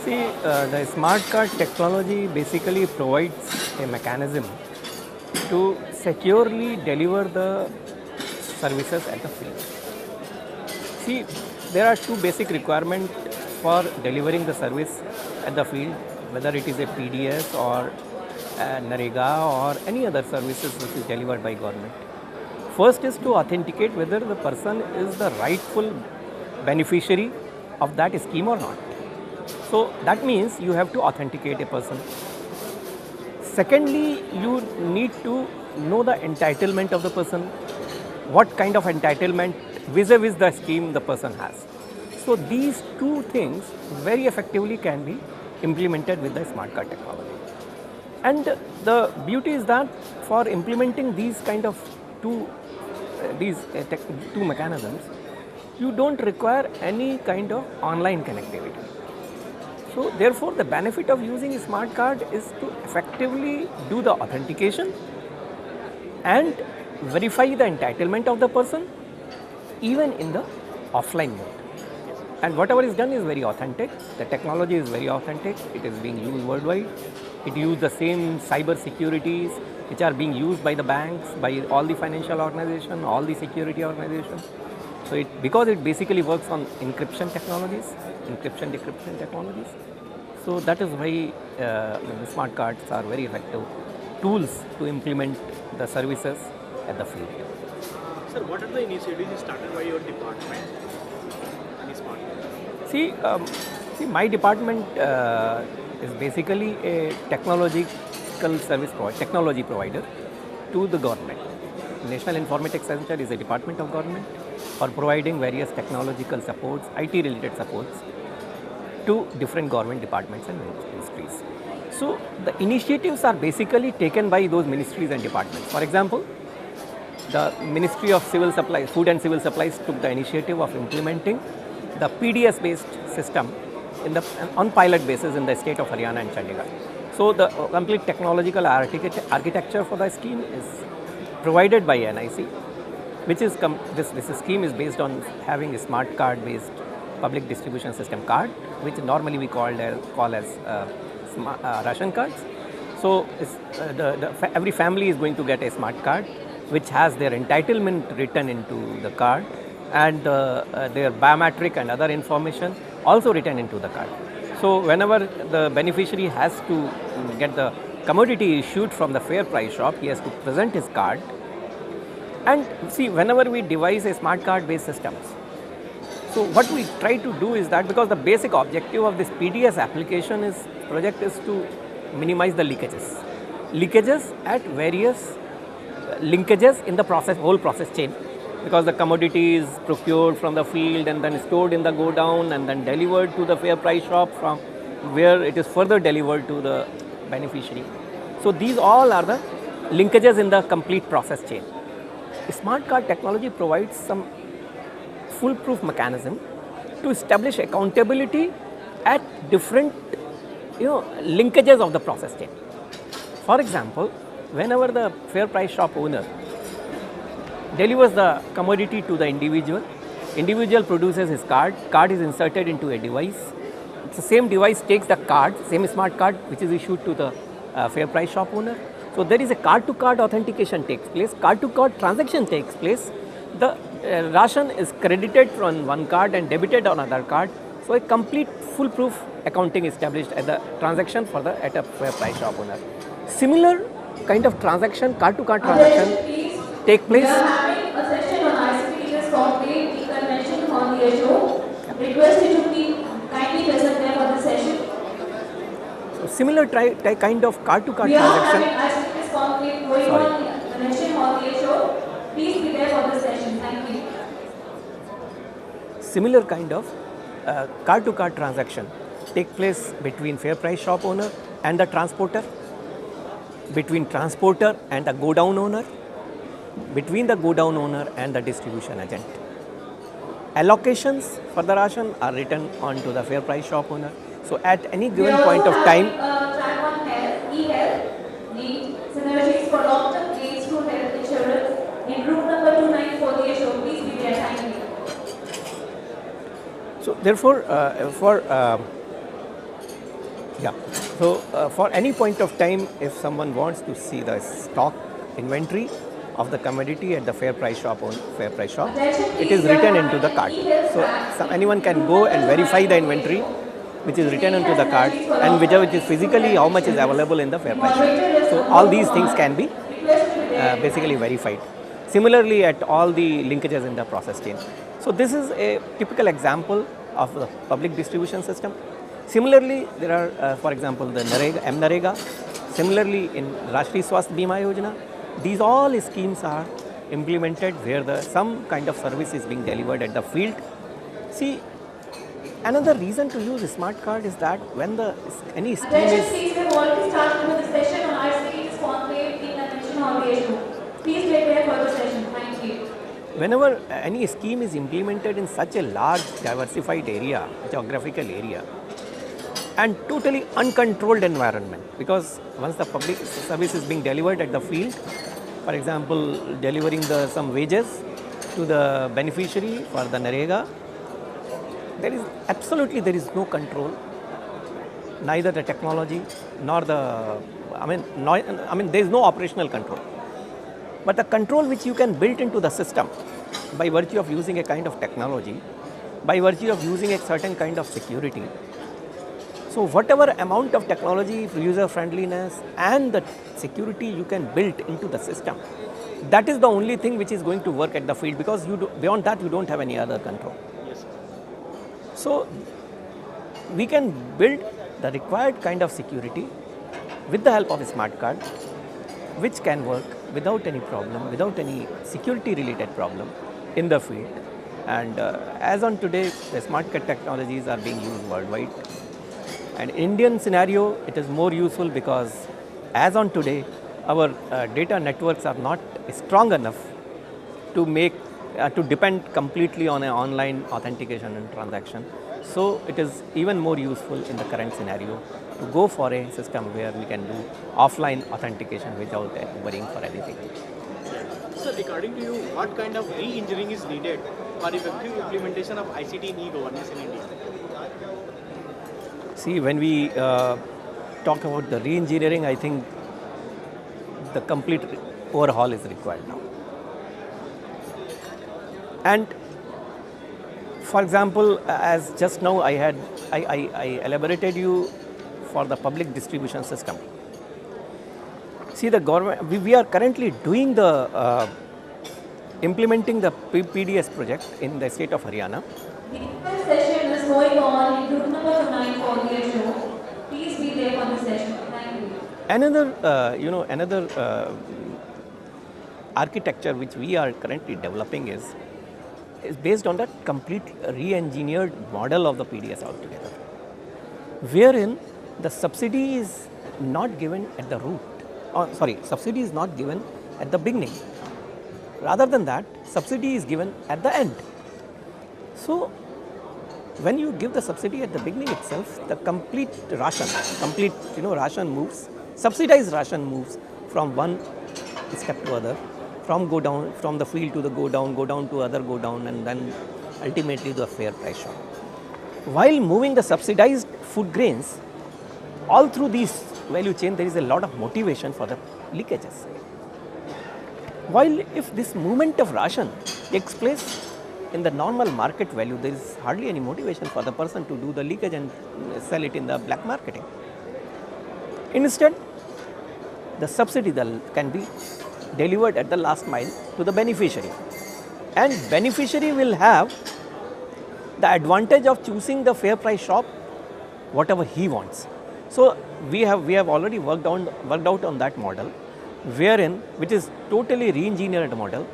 See, the smart card technology basically provides a mechanism to securely deliver the services at the field. See, there are two basic requirements for delivering the service at the field, whether it is a PDS or a NREGA or any other services which is delivered by government. First is to authenticate whether the person is the rightful beneficiary of that scheme or not. So that means you have to authenticate a person. Secondly, you need to know the entitlement of the person, what kind of entitlement vis-a-vis the scheme the person has. So these two things very effectively can be implemented with the smart card technology. And the beauty is that for implementing these kind of two two mechanisms, you don't require any kind of online connectivity. So therefore, the benefit of using a smart card is to effectively do the authentication and verify the entitlement of the person even in the offline mode. And whatever is done is very authentic. The technology is very authentic. It is being used worldwide. It uses the same cyber securities which are being used by the banks, by all the financial organizations, all the security organizations. So because it basically works on encryption technologies, encryption decryption technologies. So that is why the smart cards are very effective tools to implement the services at the field. Sir, what are the initiatives started by your department in smart card? See, my department is basically a technology provider to the government. National Informatics Center is a department of government for providing various technological supports, IT related supports to different government departments and ministries. So the initiatives are basically taken by those ministries and departments. For example, the Ministry of Civil Supplies, Food and Civil Supplies took the initiative of implementing the PDS based system on pilot basis in the state of Haryana and Chandigarh. So the complete technological architecture for the scheme is provided by NIC, which is this scheme is based on having a smart card based public distribution system card, which normally we call as ration cards. So every family is going to get a smart card which has their entitlement written into the card and their biometric and other information also written into the card. So whenever the beneficiary has to get the commodity issued from the fair price shop, he has to present his card. And see, whenever we devise a smart card based systems, so what we try to do is that, because the basic objective of this PDS application project is to minimize the leakages at various linkages in the whole process chain, because the commodity is procured from the field and then stored in the godown and then delivered to the fair price shop, from where it is further delivered to the beneficiary. So these all are the linkages in the complete process chain. Smart card technology provides some foolproof mechanism to establish accountability at different linkages of the process chain. For example, whenever the fair price shop owner delivers the commodity to the individual produces his card is inserted into a device. It's the same device takes the card, same smart card which is issued to the fair price shop owner. So there is a card-to-card authentication takes place, card-to-card transaction takes place. The ration is credited from one card and debited on another card. So a complete foolproof accounting is established at the transaction at a fair price shop owner. Similar kind of transaction, card-to-card transaction take place. We are having a session on ICP complete convention on the show. Request you to be kindly present there for the session. So similar kind of card-to-card We are transaction. having ICP complete going on the convention on the show. Please be there for the session. Thank you. Similar kind of card-to-card transaction take place between fair price shop owner and the transporter, between transporter and the godown owner, between the godown owner and the distribution agent. Allocations for the ration are written onto the fair price shop owner. So at any given point of time, Track on health, e-health, lead, synergies for long-term gains through health insurance in room number 2948 show. Please be there. Thank you. so therefore for Yeah. So for any point of time, if someone wants to see the stock inventory of the commodity at the fair price shop or fair price shop, it is written into the cart. So anyone can go and verify the inventory which is written into the cart and which is physically how much is available in the fair price shop. So all these things can be basically verified. Similarly, at all the linkages in the process chain. So this is a typical example of the public distribution system. Similarly, there are, for example, the MNREGA. Similarly, in Rashtriya Swasthya Bima Yojana, these all schemes are implemented where some kind of service is being delivered at the field. See, another reason to use a smart card is that when any scheme Attention is please, we have already started with the session on ICT's conclave in convention on the issue. Please prepare for the session. Thank you. whenever any scheme is implemented in such a large diversified area, geographical area, and totally uncontrolled environment, because once the public service is being delivered at the field, for example, delivering some wages to the beneficiary for the NREGA, there is no control, neither the technology nor there is no operational control. But the control which you can build into the system by virtue of using a kind of technology, by virtue of using a certain kind of security. So whatever amount of technology, user friendliness and the security you can build into the system, that is the only thing which is going to work at the field, because beyond that you don't have any other control. Yes. So we can build the required kind of security with the help of a smart card, which can work without any problem, without any security related problem in the field. And as on today, the smart card technologies are being used worldwide. And Indian scenario, it is more useful because as on today, our data networks are not strong enough to to depend completely on an online authentication and transaction. So it is even more useful in the current scenario to go for a system where we can do offline authentication without worrying for anything. Sir, according to you, what kind of re-engineering is needed for effective implementation of ICT in e-governance in India? See, when we talk about the re-engineering, I think the complete overhaul is required now. And for example, as just now I elaborated you for the public distribution system. See, the government, we are currently doing the implementing the PDS project in the state of Haryana. The first session is going on in group number 9 for the show. Please be there for the session. Thank you. Another architecture which we are currently developing is based on the complete re-engineered model of the PDS altogether, wherein the subsidy is not given at the root. Subsidy is not given at the beginning. Rather than that, subsidy is given at the end. So when you give the subsidy at the beginning itself, the complete ration moves, subsidized ration moves from one step to other, from the field to the go down to other go down, and then ultimately the fair price shop. While moving the subsidized food grains, all through these value chain, there is a lot of motivation for the leakages. While if this movement of ration takes place in the normal market value, there is hardly any motivation for the person to do the leakage and sell it in the black marketing. Instead, the subsidy can be delivered at the last mile to the beneficiary, and beneficiary will have the advantage of choosing the fair price shop whatever he wants. So we have already worked out on that model, which is totally re-engineered model,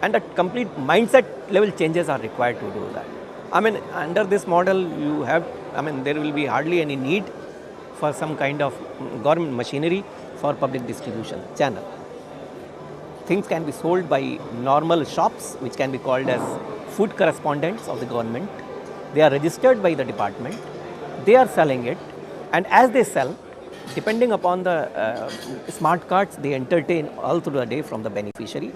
and a complete mindset level changes are required to do that. Under this model there will be hardly any need for some kind of government machinery for public distribution channel. Things can be sold by normal shops, which can be called as food correspondents of the government. They are registered by the department. They are selling it, and as they sell, depending upon the smart cards, they entertain all through the day from the beneficiary,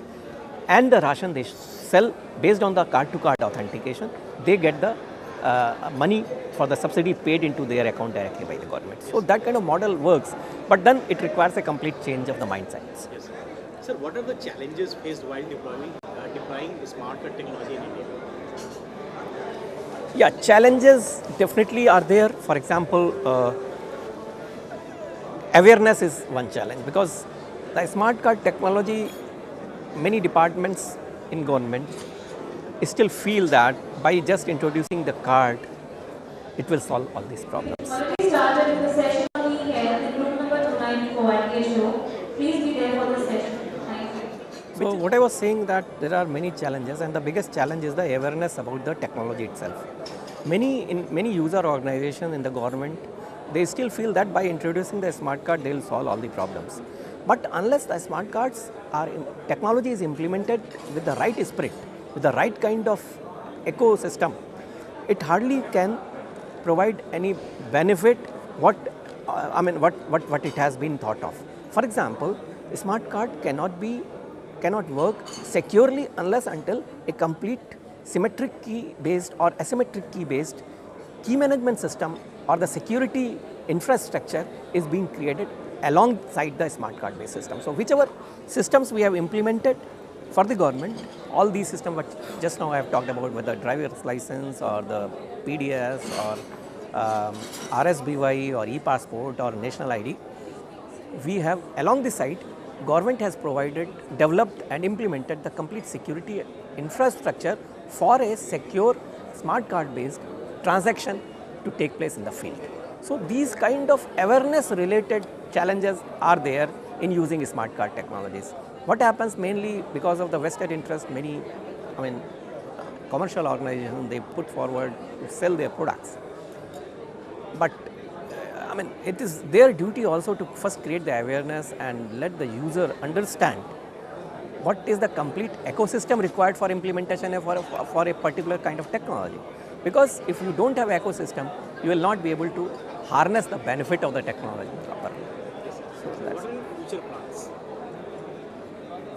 and the ration they sell based on the card-to-card authentication. They get the money for the subsidy paid into their account directly by the government. So that kind of model works, but then it requires a complete change of the mindsets. Yes. Sir, what are the challenges faced while deploying the smart card technology in India? Yeah, challenges definitely are there. For example, awareness is one challenge, because the smart card technology, many departments in government still feel that by just introducing the card, it will solve all these problems. Already started with the session on e-health in room number 294 at show. Please be there for the session. Thank you. So what I was saying, that there are many challenges, and the biggest challenge is the awareness about the technology itself. Many user organizations in the government, they still feel that by introducing the smart card, they will solve all the problems. But unless the smart cards technology is implemented with the right spirit, with the right kind of ecosystem, it hardly can provide any benefit what it has been thought of. For example, a smart card cannot work securely unless until a complete symmetric key based or asymmetric key based key management system or the security infrastructure is being created alongside the smart card based system. So whichever systems we have implemented for the government, all these systems what just now I have talked about, whether driver's license or the PDS or RSBY or e-passport or national ID, we have along the side, government has developed and implemented the complete security infrastructure for a secure smart card based transaction to take place in the field. So these kind of awareness related challenges are there in using smart card technologies. What happens mainly because of the vested interest, commercial organizations, they put forward to sell their products. But it is their duty also to first create the awareness and let the user understand what is the complete ecosystem required for implementation for a particular kind of technology. Because if you don't have ecosystem, you will not be able to harness the benefit of the technology properly. So What are your future plans?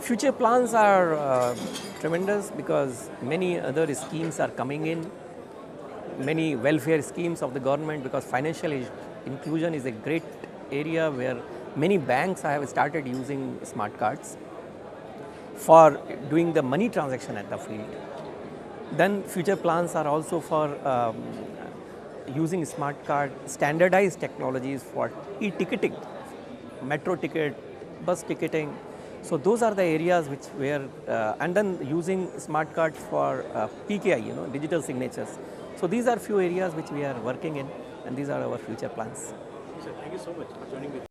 future plans are tremendous, because many other schemes are coming in, many welfare schemes of the government, because financial inclusion is a great area where many banks have started using smart cards for doing the money transaction at the field. Then future plans are also for using smart card standardized technologies for e-ticketing, metro ticket, bus ticketing. So those are the areas and then using smart cards for PKI, digital signatures. So these are few areas which we are working in, and these are our future plans. Sir, thank you so much for joining me.